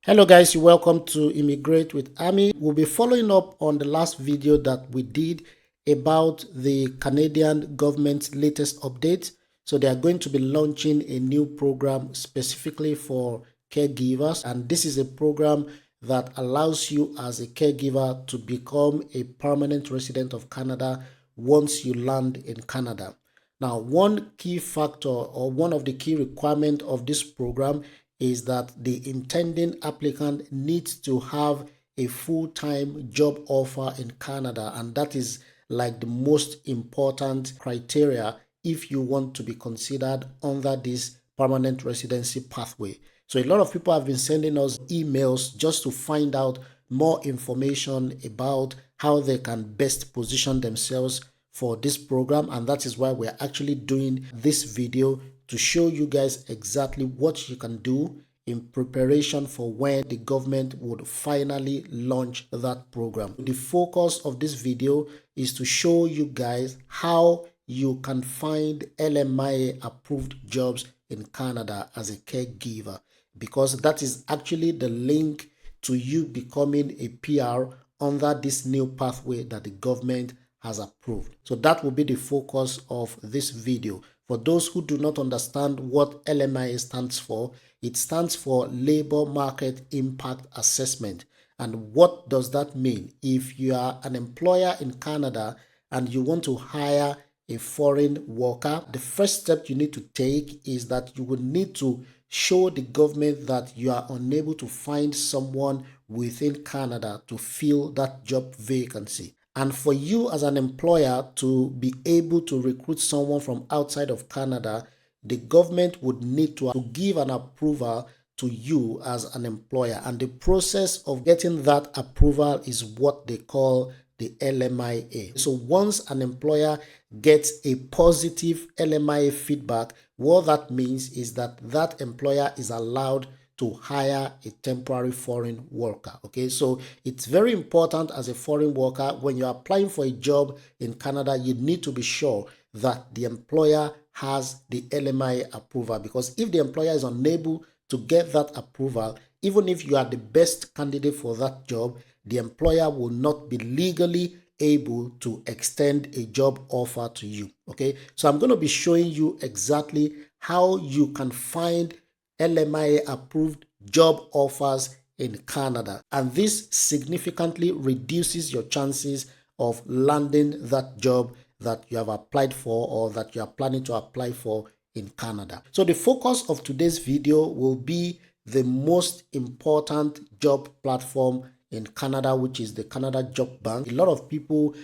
Hello guys, you're welcome to Immigrate with Ammy. We'll be following up on the last video that we did about the Canadian government's latest update. So they are going to be launching a new program specifically for caregivers, and this is a program that allows you as a caregiver to become a permanent resident of Canada once you land in Canada. Now, one key factor or one of the key requirements of this program is that the intending applicant needs to have a full-time job offer in Canada, and that is like the most important criteria if you want to be considered under this permanent residency pathway. So a lot of people have been sending us emails just to find out more information about how they can best position themselves for this program, and that is why we're actually doing this video to show you guys exactly what you can do in preparation for when the government would finally launch that program. The focus of this video is to show you guys how you can find LMIA approved jobs in Canada as a caregiver, because that is actually the link to you becoming a PR under this new pathway that the government has approved. So that will be the focus of this video. For those who do not understand what LMIA stands for, it stands for Labor Market Impact Assessment. And what does that mean? If you are an employer in Canada and you want to hire a foreign worker, the first step you need to take is that you will need to show the government that you are unable to find someone within Canada to fill that job vacancy. And for you as an employer to be able to recruit someone from outside of Canada, the government would need to give an approval to you as an employer. And the process of getting that approval is what they call the LMIA. So once an employer gets a positive LMIA feedback, what that means is that that employer is allowed to hire a temporary foreign worker. Okay, so it's very important as a foreign worker, when you're applying for a job in Canada, you need to be sure that the employer has the LMIA approval, because if the employer is unable to get that approval, even if you are the best candidate for that job, the employer will not be legally able to extend a job offer to you. Okay, so I'm going to be showing you exactly how you can find LMIA approved job offers in Canada, and this significantly reduces your chances of landing that job that you have applied for or that you are planning to apply for in Canada. So the focus of today's video will be the most important job platform in Canada, which is the Canada Job Bank. A lot of people,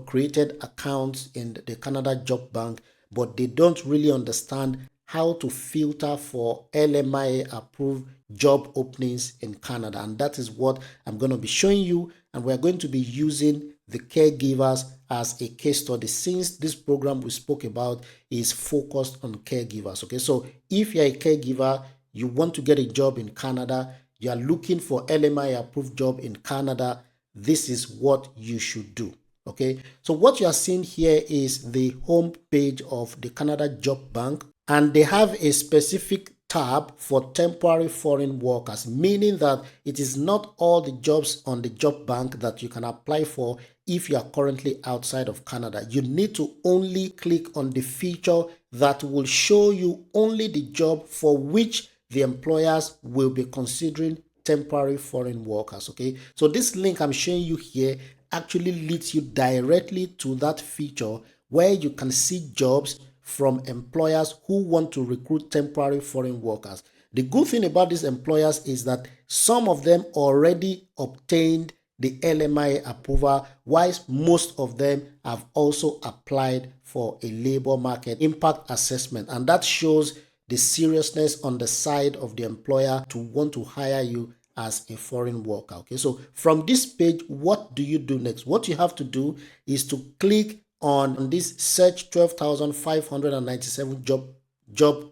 created accounts in the Canada Job Bank, but they don't really understand how to filter for LMIA approved job openings in Canada. And that is what I'm going to be showing you. And we're going to be using the caregivers as a case study, since this program we spoke about is focused on caregivers. Okay, so if you're a caregiver, you want to get a job in Canada, you are looking for LMIA approved job in Canada, this is what you should do. Okay, so what you are seeing here is the home page of the Canada Job Bank, and they have a specific tab for temporary foreign workers, meaning that it is not all the jobs on the job bank that you can apply for if you are currently outside of Canada. You need to only click on the feature that will show you only the job for which the employers will be considering temporary foreign workers. Okay, so this link I'm showing you here actually leads you directly to that feature where you can see jobs from employers who want to recruit temporary foreign workers. The good thing about these employers is that some of them already obtained the LMIA approval, whilst most of them have also applied for a labor market impact assessment, and that shows the seriousness on the side of the employer to want to hire you as a foreign worker. Okay, so from this page, what do you do next? What you have to do is to click on this search 12,597 job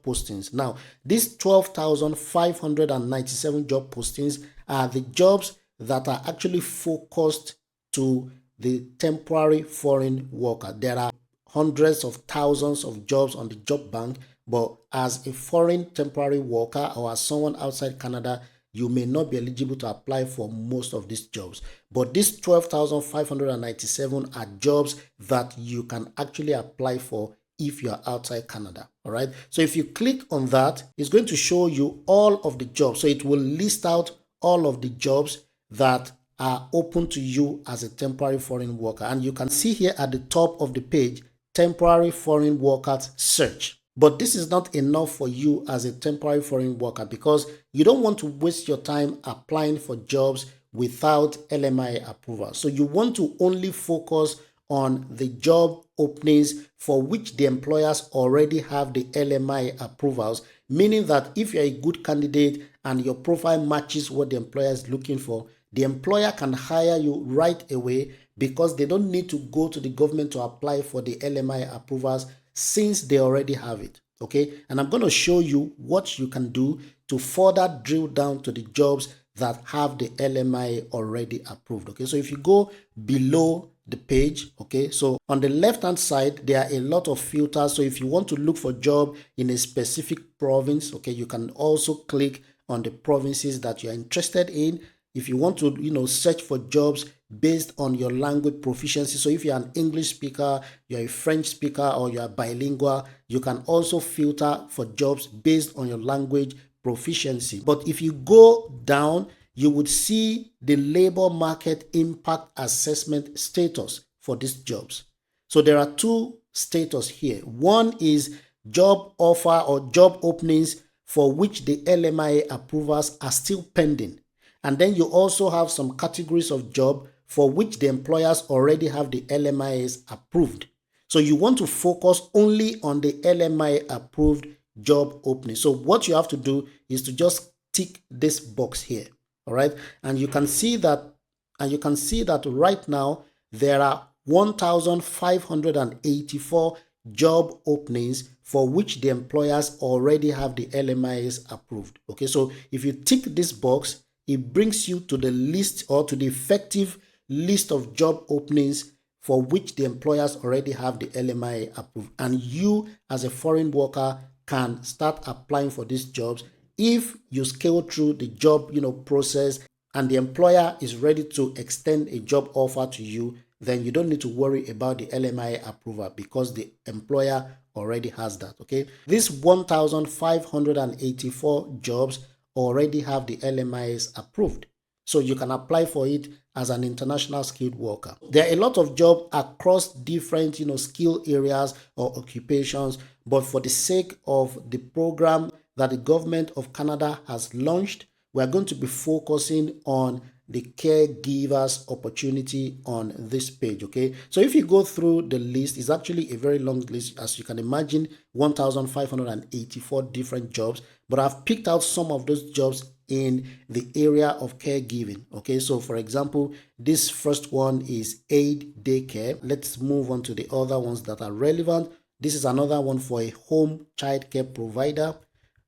postings. Now, these 12,597 job postings are the jobs that are actually focused to the temporary foreign worker. There are hundreds of thousands of jobs on the job bank, but as a foreign temporary worker or as someone outside Canada, you may not be eligible to apply for most of these jobs. But these 12,597 are jobs that you can actually apply for if you are outside Canada. All right. So if you click on that, it's going to show you all of the jobs. So it will list out all of the jobs that are open to you as a temporary foreign worker. And you can see here at the top of the page, temporary foreign workers search. But this is not enough for you as a temporary foreign worker, because you don't want to waste your time applying for jobs without LMIA approval. So you want to only focus on the job openings for which the employers already have the LMIA approvals, meaning that if you're a good candidate and your profile matches what the employer is looking for, the employer can hire you right away, because they don't need to go to the government to apply for the LMIA approvals since they already have it. Okay, and I'm going to show you what you can do to further drill down to the jobs that have the LMIA already approved. Okay, so if you go below the page, okay, so on the left hand side there are a lot of filters. So if you want to look for job in a specific province, okay, you can also click on the provinces that you're interested in. If you want to, search for jobs based on your language proficiency. So if you're an English speaker, you're a French speaker, or you're bilingual, you can also filter for jobs based on your language proficiency. But if you go down, you would see the labor market impact assessment status for these jobs. So there are two status here. One is job offer or job openings for which the LMIA approvals are still pending. And then you also have some categories of job for which the employers already have the LMIAs approved. So you want to focus only on the LMIA approved job opening. So what you have to do is to just tick this box here. All right. And you can see that right now there are 1,584 job openings for which the employers already have the LMIAs approved. Okay. So if you tick this box, it brings you to the list, or to the effective list of job openings for which the employers already have the LMIA approved. And you as a foreign worker can start applying for these jobs if you scale through the job process and the employer is ready to extend a job offer to you. Then you don't need to worry about the LMIA approval, because the employer already has that. Okay, this 1,584 jobs already have the LMIAs approved. So you can apply for it as an international skilled worker. There are a lot of jobs across different, skill areas or occupations, but for the sake of the program that the government of Canada has launched, we are going to be focusing on the caregivers opportunity on this page. Okay, so if you go through the list, it's actually a very long list, as you can imagine, 1,584 different jobs, but I've picked out some of those jobs in the area of caregiving. Okay, so for example, this first one is aid daycare. Let's move on to the other ones that are relevant. This is another one for a home child care provider.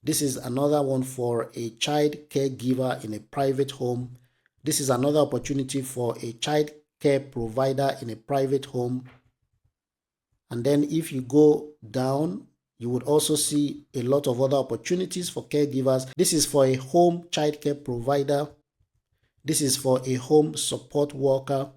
This is another one for a child caregiver in a private home. This is another opportunity for a child care provider in a private home. And then if you go down, you would also see a lot of other opportunities for caregivers. This is for a home child care provider. This is for a home support worker.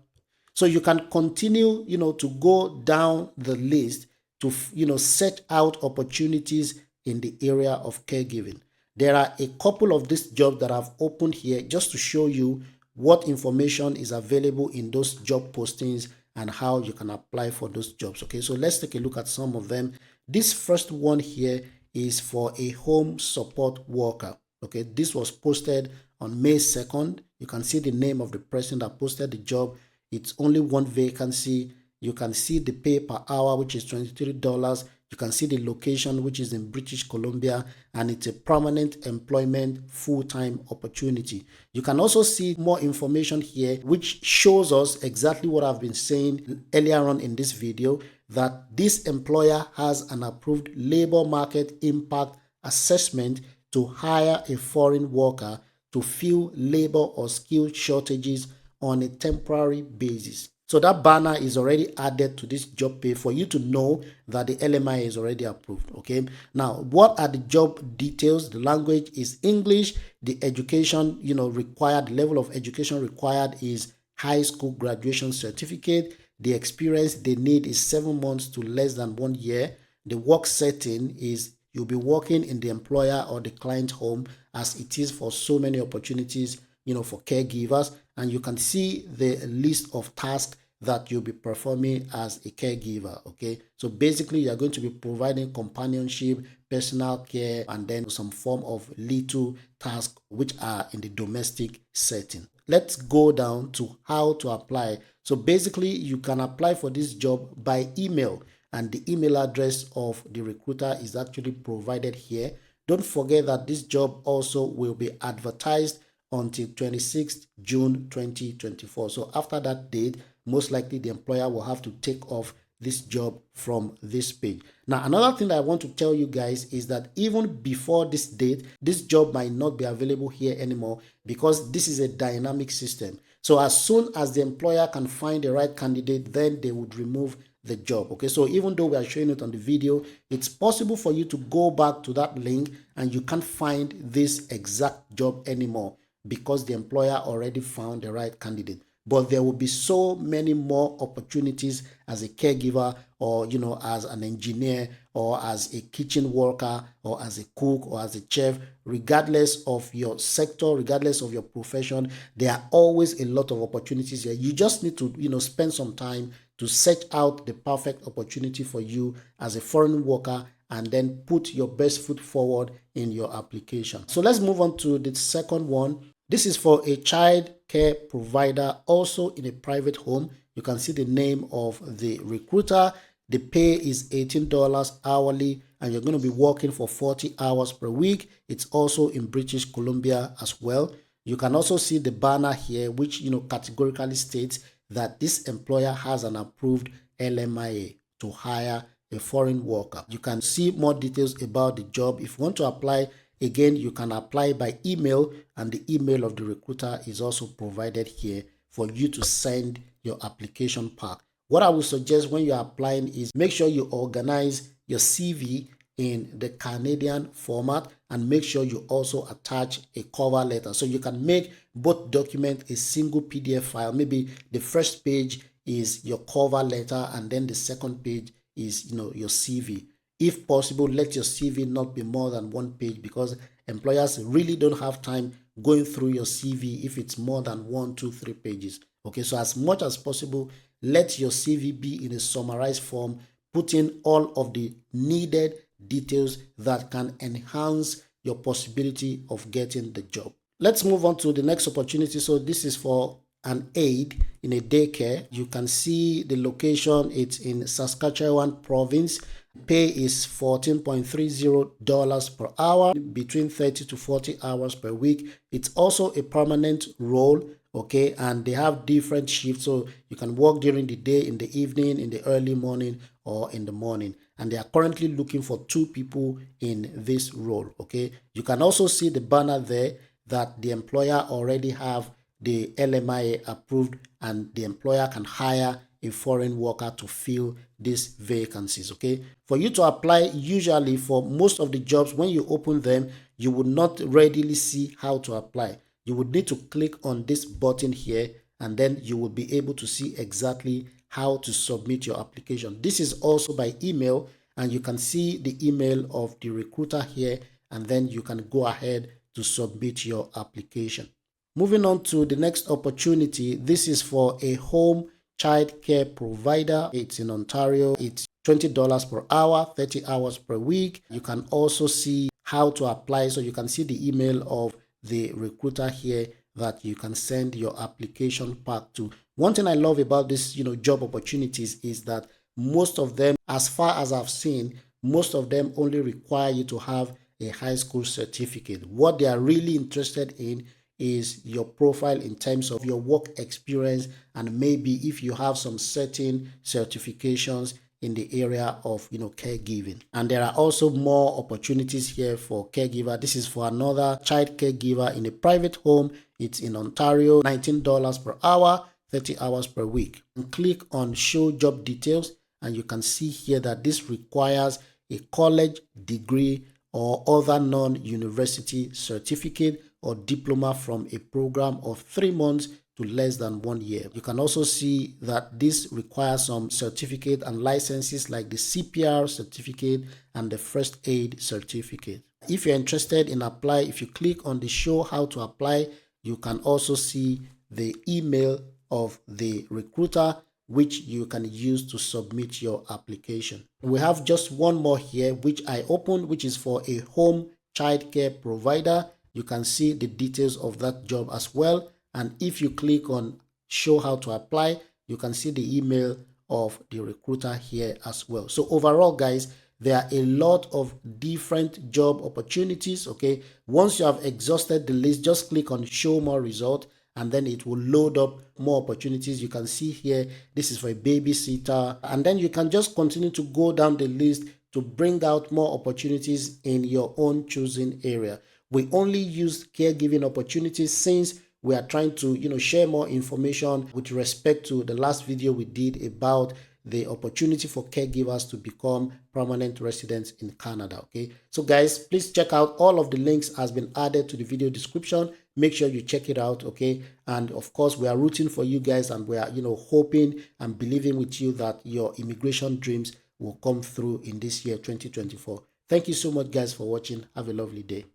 So you can continue, to go down the list to, set out opportunities in the area of caregiving. There are a couple of these jobs that I've opened here just to show you what information is available in those job postings and how you can apply for those jobs. Okay, so let's take a look at some of them. This first one here is for a home support worker. Okay, this was posted on May 2nd. You can see the name of the person that posted the job. It's only one vacancy. You can see the pay per hour, which is $23. You can see the location, which is in British Columbia, and it's a permanent employment full-time opportunity. You can also see more information here, which shows us exactly what I've been saying earlier on in this video, that this employer has an approved labor market impact assessment to hire a foreign worker to fill labor or skill shortages on a temporary basis. So that banner is already added to this job page for you to know that the LMIA is already approved. Okay. Now, what are the job details? The language is English. The education, required, the level of education required is high school graduation certificate. The experience they need is 7 months to less than 1 year. The work setting is you'll be working in the employer or the client home, as it is for so many opportunities, for caregivers. And you can see the list of tasks that you'll be performing as a caregiver. Okay, so basically you're going to be providing companionship, personal care, and then some form of little tasks which are in the domestic setting. Let's go down to how to apply. So basically you can apply for this job by email, and the email address of the recruiter is actually provided here. Don't forget that this job also will be advertised until 26th June 2024. So after that date, most likely the employer will have to take off this job from this page. Now, another thing that I want to tell you guys is that even before this date, this job might not be available here anymore, because this is a dynamic system. So as soon as the employer can find the right candidate, then they would remove the job. Okay, so even though we are showing it on the video, it's possible for you to go back to that link and you can't find this exact job anymore, because the employer already found the right candidate. But there will be so many more opportunities as a caregiver, or as an engineer, or as a kitchen worker, or as a cook, or as a chef. Regardless of your sector, regardless of your profession, there are always a lot of opportunities here. You just need to spend some time to search out the perfect opportunity for you as a foreign worker, and then put your best foot forward in your application. So let's move on to the second one. This is for a child care provider, also in a private home. You can see the name of the recruiter. The pay is $18 hourly, and you're going to be working for 40 hours per week. It's also in British Columbia as well. You can also see the banner here, which categorically states that this employer has an approved LMIA to hire a foreign worker. You can see more details about the job. If you want to apply, again, you can apply by email, and the email of the recruiter is also provided here for you to send your application pack. What I would suggest when you're applying is make sure you organize your CV in the Canadian format, and make sure you also attach a cover letter, so you can make both documents a single PDF file. Maybe the first page is your cover letter, and then the second page is your CV. If possible, let your CV not be more than 1 page, because employers really don't have time going through your CV if it's more than 1, 2, 3 pages. Okay, so as much as possible, let your CV be in a summarized form. Put in all of the needed details that can enhance your possibility of getting the job. Let's move on to the next opportunity. So this is for an aide in a daycare. You can see the location. It's in Saskatchewan province. Pay is $14.30 per hour, between 30 to 40 hours per week. It's also a permanent role. Okay, and they have different shifts, so you can work during the day, in the evening, in the early morning, or in the morning. And they are currently looking for 2 people in this role. Okay, you can also see the banner there that the employer already have the LMIA approved, and the employer can hire a foreign worker to fill these vacancies. Okay, for you to apply, usually for most of the jobs, when you open them, you would not readily see how to apply. You would need to click on this button here, and then you will be able to see exactly how to submit your application. This is also by email, and you can see the email of the recruiter here, and then you can go ahead to submit your application. Moving on to the next opportunity. This is for a home child care provider. It's in Ontario. It's $20 per hour, 30 hours per week. You can also see how to apply. So you can see the email of the recruiter here that you can send your application pack to. One thing I love about this job opportunities is that most of them, as far as I've seen, most of them only require you to have a high school certificate. What they are really interested in is your profile in terms of your work experience, and maybe if you have some certain certifications in the area of caregiving. And there are also more opportunities here for caregiver. This is for another child caregiver in a private home. It's in Ontario, $19 per hour, 30 hours per week. And click on show job details, and you can see here that this requires a college degree or other non-university certificate or diploma from a program of 3 months to less than 1 year. You can also see that this requires some certificate and licenses like the CPR certificate and the first aid certificate. If you're interested in apply, if you click on the show how to apply, you can also see the email of the recruiter which you can use to submit your application. We have just one more here which I opened, which is for a home childcare provider. You can see the details of that job as well. And if you click on show how to apply, you can see the email of the recruiter here as well. So overall, guys, there are a lot of different job opportunities. Okay, once you have exhausted the list, just click on show more result, and then it will load up more opportunities. You can see here, this is for a babysitter, and then you can just continue to go down the list to bring out more opportunities in your own choosing area. We only use caregiving opportunities since we are trying to share more information with respect to the last video we did about the opportunity for caregivers to become permanent residents in Canada. Okay, so guys, please check out all of the links has been added to the video description. Make sure you check it out. Okay, and of course we are rooting for you guys, and we are hoping and believing with you that your immigration dreams will come through in this year 2024. Thank you so much guys for watching. Have a lovely day.